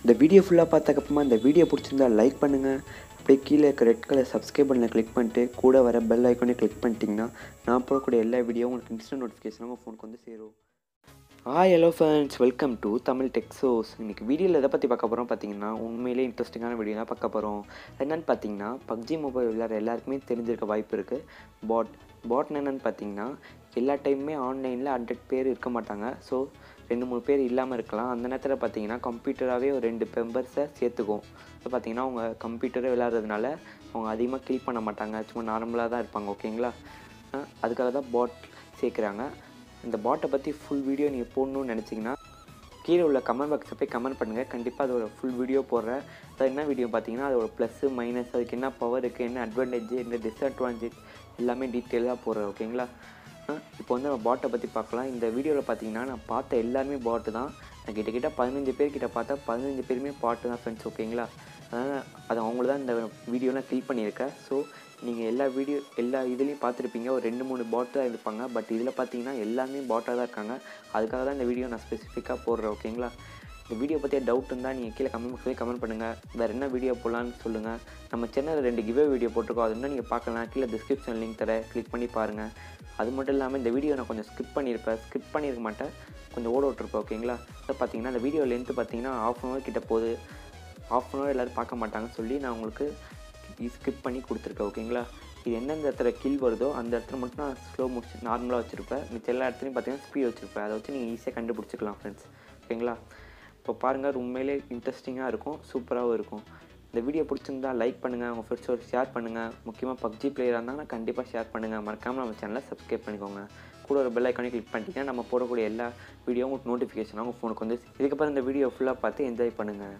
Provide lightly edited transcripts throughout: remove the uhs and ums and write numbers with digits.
இந்த வீடியோ ஃபுல்லாக பார்த்ததுக்கப்புறமா இந்த வீடியோ பிடிச்சிருந்தா லைக் பண்ணுங்கள். அப்படியே கீழே இருக்க ரெட் கலர் சப்ஸ்கிரைப் பண்ணல கிளிக் பண்ணிட்டு கூட வர பெல் ஐக்கானே கிளிக் பண்ணிட்டீங்கன்னா நான் போடக்கூடிய எல்லா வீடியோ உங்களுக்கு இன்ஸ்டன்ட் நோட்டிஃபிகேஷன் உங்கள் ஃபோனுக்கு வந்து சேரும். Hello friends, welcome to Tamil டெக்ஸோஸ். இன்றைக்கி வீடியோவில் எதை பற்றி பார்க்க போகிறோம் பார்த்தீங்கன்னா உண்மையிலே இன்ட்ரெஸ்டிங்கான வீடியோ தான் பார்க்க போகிறோம். என்னென்னு பார்த்தீங்கன்னா PUBG மொபைல் விளையாடுற எல்லாருக்குமே தெரிஞ்சிருக்க வாய்ப்பு இருக்குது. பாட்னு என்னென்னு பார்த்தீங்கன்னா எல்லா டைமுமே ஆன்லைனில் 100 பேர் இருக்க மாட்டாங்க. ஸோ 2-3 பேர் இல்லாமல் இருக்கலாம். அந்த நேரத்தில் பார்த்தீங்கன்னா கம்ப்யூட்டராகவே ஒரு 2 மெம்பர்ஸை சேர்த்துக்கும். ஸோ பார்த்தீங்கன்னா அவங்க கம்ப்யூட்டரே விளையாடுறதுனால அவங்க அதிகமாக கில் பண்ண மாட்டாங்க, சும்மா நார்மலாக தான் இருப்பாங்க. ஓகேங்களா, அதுக்காக தான் பாட் சேர்க்குறாங்க. இந்த பாட்டை பற்றி ஃபுல் வீடியோ நீங்கள் போடணுன்னு நினச்சிங்கன்னா கீழே உள்ள கமெண்ட் பாக்ஸை போய் கமெண்ட் பண்ணுங்கள். கண்டிப்பாக அதோட ஃபுல் வீடியோ போடுறேன். அது என்ன வீடியோ பார்த்தீங்கன்னா அதோட ப்ளஸ்ஸு மைனஸ், அதுக்கு என்ன பவர் இருக்குது, என்ன அட்வான்டேஜ், என்ன டிஸ்அட்வான்டேஜ் எல்லாமே டீட்டெயிலாக போடுறேன். ஓகேங்களா, இப்போ வந்து நம்ம பாட்டை பற்றி பார்க்கலாம். இந்த வீடியோவில் பார்த்தீங்கன்னா நான் பார்த்த எல்லாருமே பாட்டு தான். நான் கிட்டத்தட்ட 15 பேர்கிட்ட பார்த்தா 15 பேருமே பாட்டு தான் ஃப்ரெண்ட்ஸ். ஓகேங்களா, அதனால் அது அவங்கள தான் இந்த வீடியோலாம் கிளிக் பண்ணியிருக்கேன். ஸோ நீங்கள் எல்லா இதுலேயும் பார்த்துருப்பீங்க, ஒரு 2-3 பாட்டு தான் இருப்பாங்க. பட் இதில் பார்த்தீங்கன்னா எல்லாமே பாட்டாக தான் இருக்காங்க. அதுக்காக தான் இந்த வீடியோ நான் ஸ்பெசிஃபிக்காக போடுறேன். ஓகேங்களா, இந்த வீடியோ பற்றிய டவுட் இருந்தால் நீங்கள் கீழே கமெண்ட் பாக்ஸில் கமெண்ட் பண்ணுங்கள். வேறு என்ன வீடியோ போடலான்னு சொல்லுங்கள். நம்ம சேனலில் 2 கிவ்வே வீடியோ போட்டிருக்கோம், அது இன்னும் நீங்கள் பார்க்கலாம். கீழே டிஸ்கிரிப்ஷன் லிங்க் தரேன், கிளிக் பண்ணி பாருங்கள். அது மட்டும் இல்லாமல் இந்த வீடியோ நான் கொஞ்சம் ஸ்கிப் பண்ணியிருக்க மாட்டேன், கொஞ்சம் ஓட விட்டுருப்பேன். ஓகேங்களா, அதை பார்த்தீங்கன்னா இந்த வீடியோ லென்த்து பார்த்தீங்கன்னா 1/2 hour கிட்ட போகுது. 1/2 hour எல்லோரும் பார்க்க மாட்டாங்கன்னு சொல்லி நான் உங்களுக்கு ஸ்கிப் பண்ணி கொடுத்துருக்கேன். ஓகேங்களா, இது எந்தெந்த இடத்துல கில் வருதோ அந்த இடத்துல மட்டும் நான் ஸ்லோ முடிச்சு நார்மலாக வச்சுருப்பேன். மிச்ச எல்லா இடத்துலையும் பார்த்தீங்கன்னா ஸ்பீட் வச்சுருப்பேன். அதை வச்சு நீங்கள் ஈஸியாக கண்டுபிடிச்சிக்கலாம் ஃப்ரெண்ட்ஸ். ஓகேங்களா, இப்போ பாருங்கள், உண்மையிலே இன்ட்ரெஸ்டிங்காக இருக்கும், சூப்பராகவும் இருக்கும். இந்த வீடியோ பிடிச்சிருந்தா லைக் பண்ணுங்கள், உங்கள் ஃப்ரெண்ட்ஸோட ஷேர் பண்ணுங்கள். முக்கியமாக PUBG பிளேயராக இருந்தாங்கன்னா கண்டிப்பாக ஷேர் பண்ணுங்கள். மறக்காமல் நம்ம சேனலை சப்ஸ்கிரைப் பண்ணிக்கோங்க. கூட ஒரு பெல் ஐக்கானே கிளிக் பண்ணிட்டீங்கன்னா நம்ம போடக்கூடிய எல்லா வீடியோ உங்களுக்கு நோட்டிஃபிகேஷனாக உங்கள் ஃபோனுக்கு வந்து. இதுக்கப்புறம் இந்த வீடியோ ஃபுல்லாக பார்த்து என்ஜாய் பண்ணுங்கள்.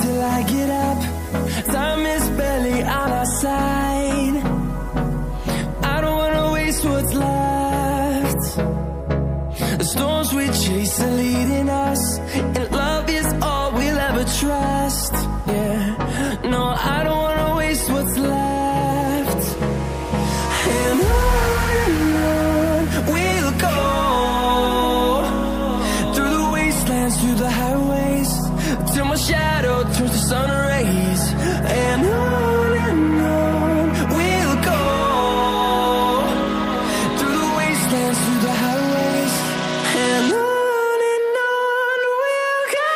Till I get up, time is barely on our side. I don't wanna waste what's left. The storms we chase are leading us, and love is all we'll ever trust. Yeah, no, I don't wanna waste what's left. And on we'll go, through the wastelands, through the highways, till my shadow turns to sun rays. And on we'll go, through the wastelands, through the highways. And on we'll go.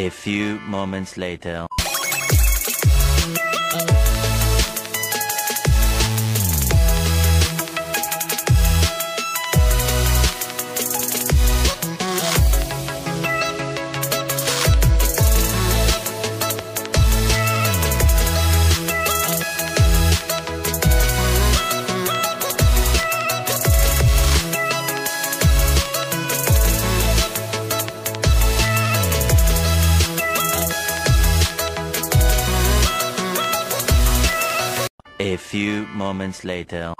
A few moments later. A few moments later.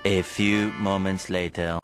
A few moments later.